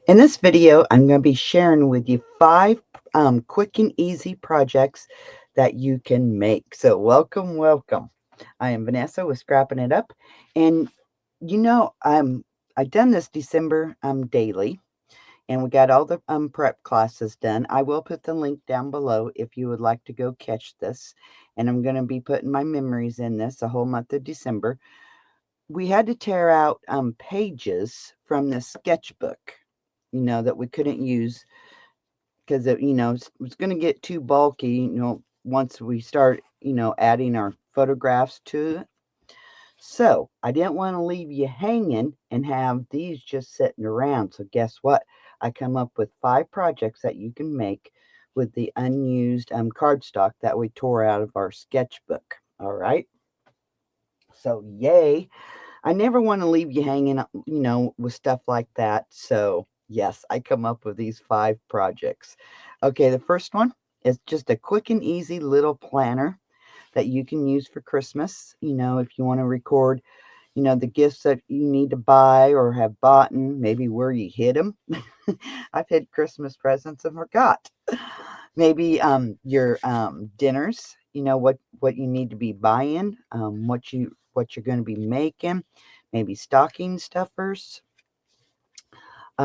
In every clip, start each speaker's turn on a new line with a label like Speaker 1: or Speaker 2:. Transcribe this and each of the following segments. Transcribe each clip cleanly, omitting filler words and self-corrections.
Speaker 1: In this video, I'm going to be sharing with you 5 quick and easy projects that you can make. So welcome, welcome. I am Vanessa with Scrappin' It Up. And I done this December daily, and we got all the prep classes done. I will put the link down below if you would like to go catch this. And I'm going to be putting my memories in this the whole month of December. We had to tear out pages from the sketchbook, that we couldn't use because it's going to get too bulky, once we start, adding our photographs to it. So I didn't want to leave you hanging and have these just sitting around. So guess what? I come up with 5 projects that you can make with the unused cardstock that we tore out of our sketchbook. All right. So yay. I never want to leave you hanging, with stuff like that. So, yes, I come up with these 5 projects. Okay, the first one is just a quick and easy little planner that you can use for Christmas. If you want to record, the gifts that you need to buy or have bought, and maybe where you hid them. I've hid Christmas presents and forgot. Maybe your dinners, what you need to be buying, what you're going to be making, maybe stocking stuffers,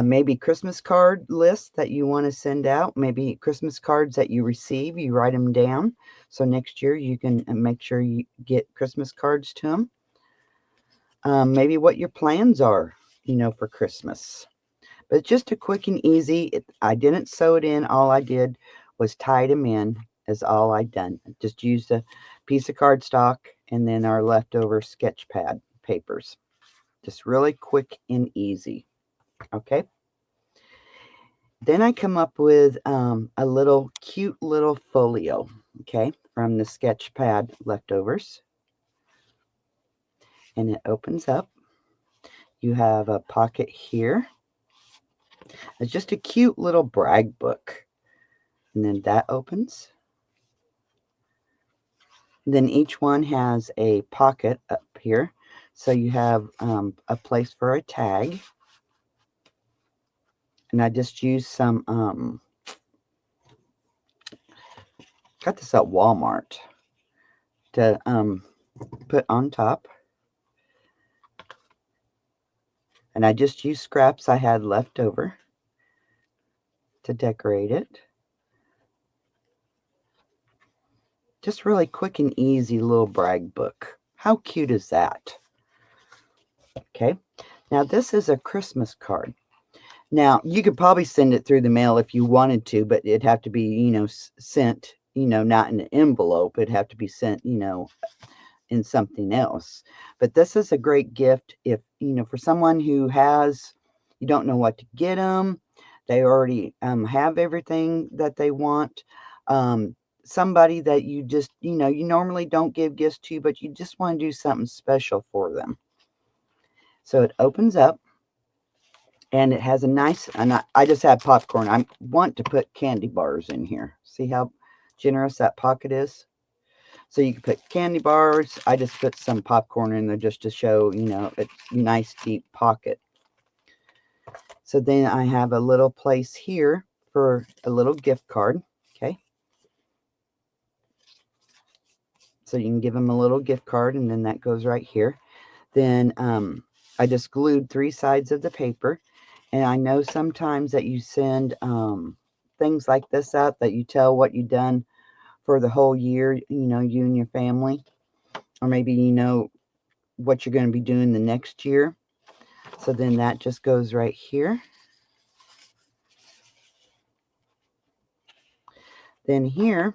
Speaker 1: maybe Christmas card lists that you want to send out, maybe Christmas cards that you receive, you write them down. So next year you can make sure you get Christmas cards to them. Maybe what your plans are, for Christmas. But just a quick and easy, I didn't sew it in. All I did was tied them in, is all I done. Just used a piece of cardstock and then our leftover sketch pad papers. Just really quick and easy. Okay. Then I come up with a little cute little folio, okay, from the sketch pad leftovers. And it opens up. You have a pocket here. It's just a cute little brag book. And then that opens. Then each one has a pocket up here. So you have a place for a tag. And I just used some, got this at Walmart to put on top. And I just used scraps I had left over to decorate it. Just really quick and easy little brag book. How cute is that? Okay. Now this is a Christmas card. Now you could probably send it through the mail if you wanted to, but it'd have to be, sent, not in an envelope. It'd have to be sent, in something else. But this is a great gift if, for someone who you don't know what to get them. They already have everything that they want. Somebody that you just, you normally don't give gifts to, but you just want to do something special for them. So it opens up and it has a nice, and I just have popcorn. I want to put candy bars in here. See how generous that pocket is? So you can put candy bars. I just put some popcorn in there just to show, it's a nice deep pocket. So then I have a little place here for a little gift card. Okay. So you can give them a little gift card and then that goes right here. Then I just glued 3 sides of the paper. And I know sometimes that you send things like this out that you tell what you've done for the whole year, you and your family. Or maybe what you're going to be doing the next year. So then that just goes right here. Then here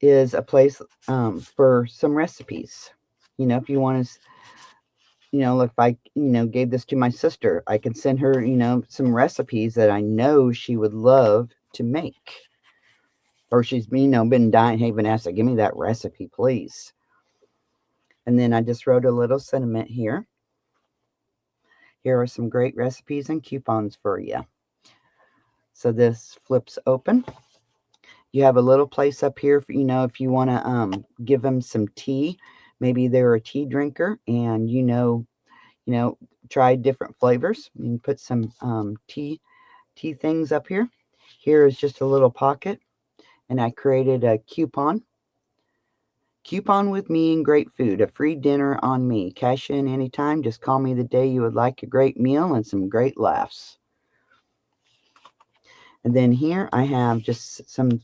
Speaker 1: is a place for some recipes. If you want to, if I, gave this to my sister, I can send her, some recipes that I know she would love to make. Or she's, been dying, hey, Vanessa, give me that recipe, please. And then I just wrote a little sentiment here. Here are some great recipes and coupons for you. So this flips open. You have a little place up here for, if you want to give them some tea. Maybe they're a tea drinker and, try different flavors. You can put some tea things up here. Here is just a little pocket, and I created a coupon. Coupon with me and great food, a free dinner on me. Cash in anytime. Just call me the day you would like a great meal and some great laughs. And then here I have just some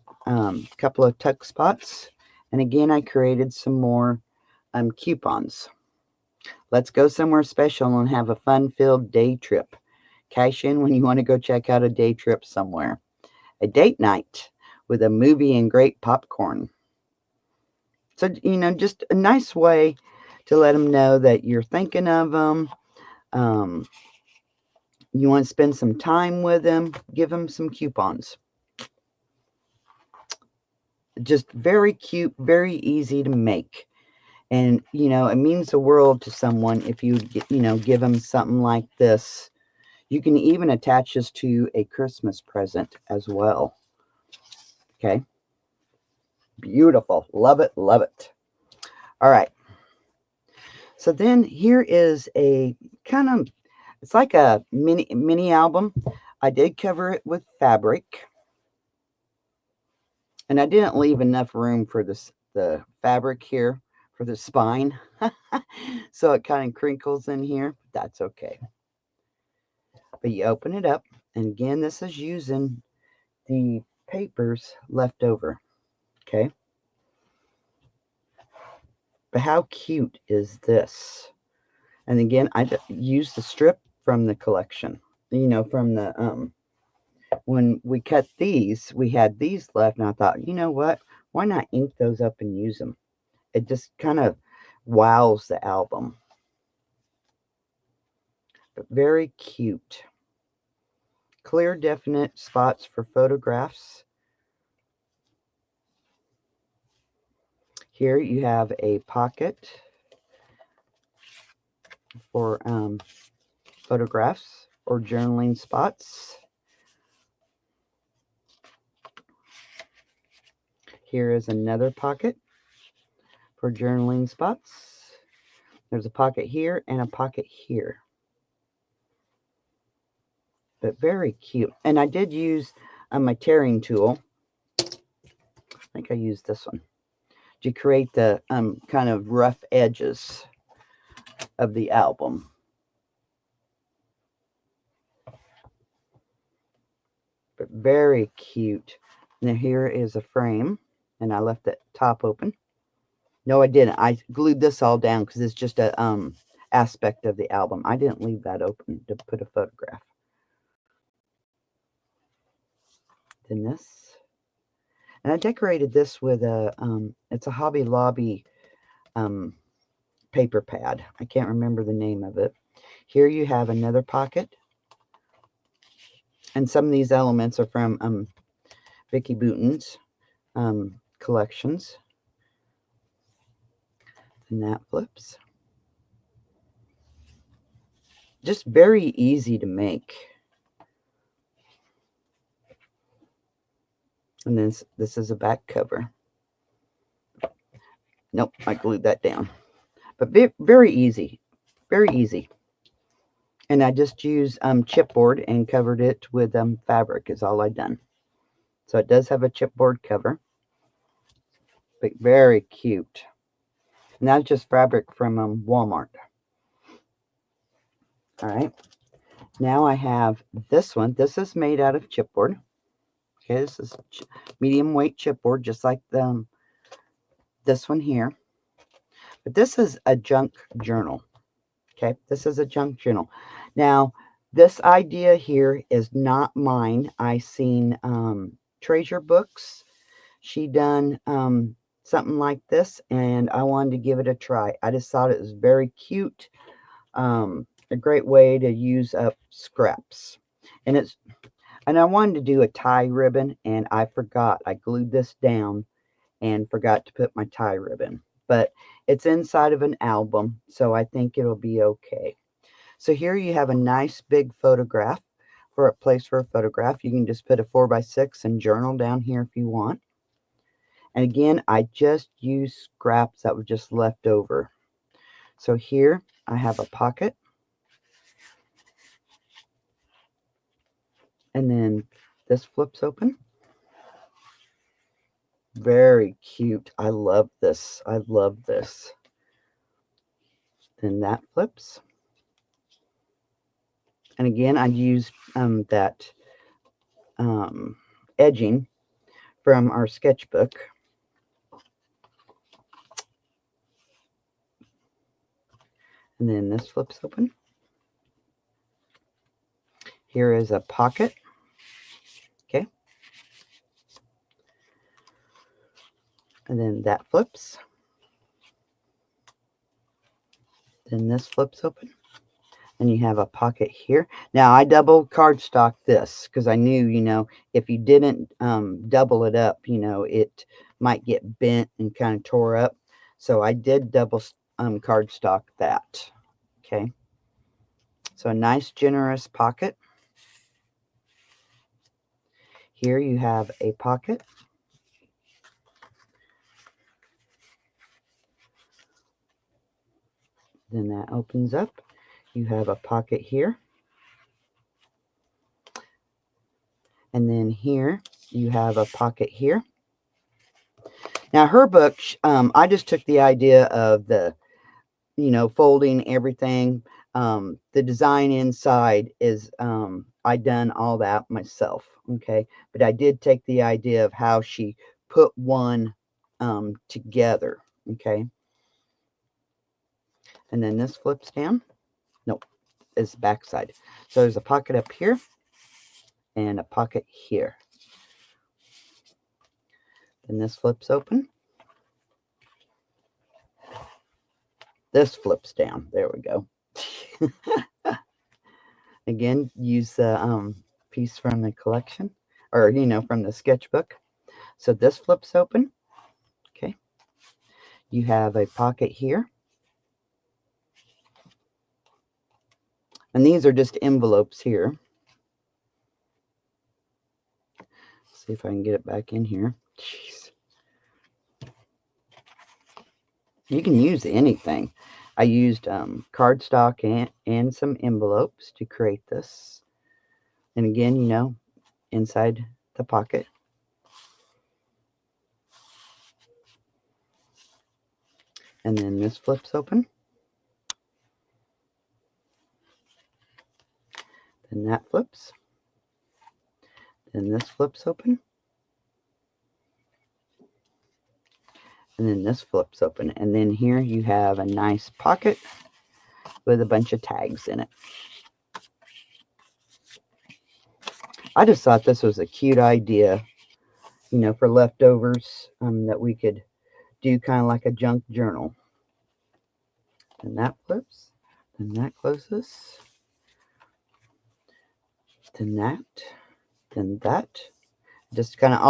Speaker 1: couple of tuck spots. And again, I created some more coupons. Let's go somewhere special and have a fun-filled day trip. Cash in when you want to go check out a day trip somewhere. A date night with a movie and great popcorn. So, just a nice way to let them know that you're thinking of them. You want to spend some time with them, give them some coupons. Just very cute, very easy to make. And, it means the world to someone if you, give them something like this. You can even attach this to a Christmas present as well. Okay. Beautiful. Love it. Love it. All right. So then here is a kind of, it's like a mini album. I did cover it with fabric. And I didn't leave enough room for the fabric here for the spine. So it kind of crinkles in here. That's okay. But you open it up. And again, this is using the papers left over. Okay. But how cute is this? And again, I used the strip from the collection. From the when we cut these, we had these left, and I thought, you know what? Why not ink those up and use them? It just kind of wows the album. But very cute. Clear, definite spots for photographs. Here you have a pocket for photographs or journaling spots. Here is another pocket for journaling spots. There's a pocket here and a pocket here. But very cute. And I did use my tearing tool. I think I used this one to create the kind of rough edges of the album. But very cute. Now here is a frame, and I left the top open. No, I didn't. I glued this all down because it's just a aspect of the album. I didn't leave that open to put a photograph. Then this, and I decorated this with it's a Hobby Lobby paper pad. I can't remember the name of it. Here you have another pocket, and some of these elements are from Vicki Boutin's collections. And that flips. Just very easy to make. And this is a back cover. Nope, I glued that down. But very easy. Very easy. And I just used chipboard and covered it with fabric is all I've done. So it does have a chipboard cover. But very cute. And that's just fabric from Walmart. All right. Now I have this one. This is made out of chipboard. Okay, this is medium weight chipboard, just like this one here. But this is a junk journal. Okay, this is a junk journal. Now, this idea here is not mine. I seen Treasure Books. She done something like this, and I wanted to give it a try. I just thought it was very cute. A great way to use up scraps. And I wanted to do a tie ribbon, and I forgot. I glued this down and forgot to put my tie ribbon. But it's inside of an album, so I think it'll be okay. So here you have a nice big photograph for a place for a photograph. You can just put a 4x6 and journal down here if you want. And again, I just used scraps that were just left over. So here I have a pocket. And then this flips open. Very cute. I love this. I love this. Then that flips. And again, I used that edging from our sketchbook. And then this flips open. Here is a pocket. Okay. And then that flips. Then this flips open. And you have a pocket here. Now, I double cardstock this because I knew, you know, if you didn't double it up, you know, it might get bent and kind of tore up. So I did double cardstock that. Okay. So a nice, generous pocket. Here you have a pocket. Then that opens up. You have a pocket here. And then here you have a pocket here. Now her book, I just took the idea of the, you know, folding everything. The design inside is, I done all that myself. Okay. But I did take the idea of how she put one together. Okay. And then this flips down. Nope, is the back side. So there's a pocket up here and a pocket here. Then this flips open. This flips down. There we go. Again, use the piece from the collection, or, you know, from the sketchbook. So this flips open. Okay. You have a pocket here. And these are just envelopes here. See if I can get it back in here. Jeez. You can use anything. I used cardstock and some envelopes to create this. And again, you know, inside the pocket. And then this flips open. Then that flips. Then this flips open. And then this flips open. And then here you have a nice pocket with a bunch of tags in it. I just thought this was a cute idea, you know, for leftovers, that we could do kind of like a junk journal. Then that flips. Then that closes. Then that. Then that. Just kind of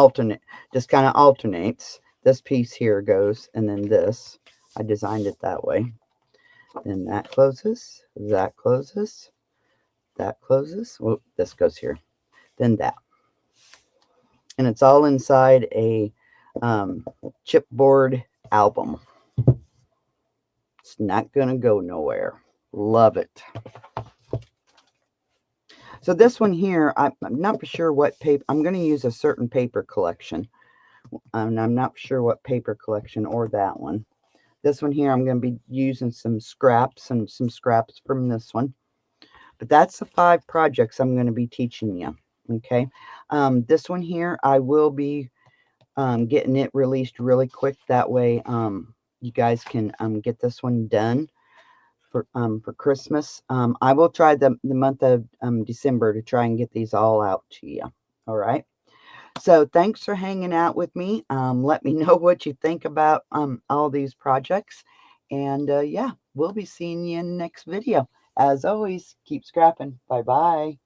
Speaker 1: alternates. This piece here goes, and then this. I designed it that way. Then that closes. That closes. That closes. Whoop, this goes here. Then that. And it's all inside a chipboard album. It's not going to go nowhere. Love it. So this one here, I'm not for sure what paper. I'm going to use a certain paper collection. And I'm not sure what paper collection or that one. This one here, I'm going to be using some scraps and some scraps from this one. But that's the 5 projects I'm going to be teaching you. Okay. This one here, I will be getting it released really quick. That way you guys can get this one done for Christmas. I will try the month of December to try and get these all out to you. All right. So thanks for hanging out with me. Let me know what you think about all these projects. And yeah, we'll be seeing you in the next video. As always, keep scrapping. Bye-bye.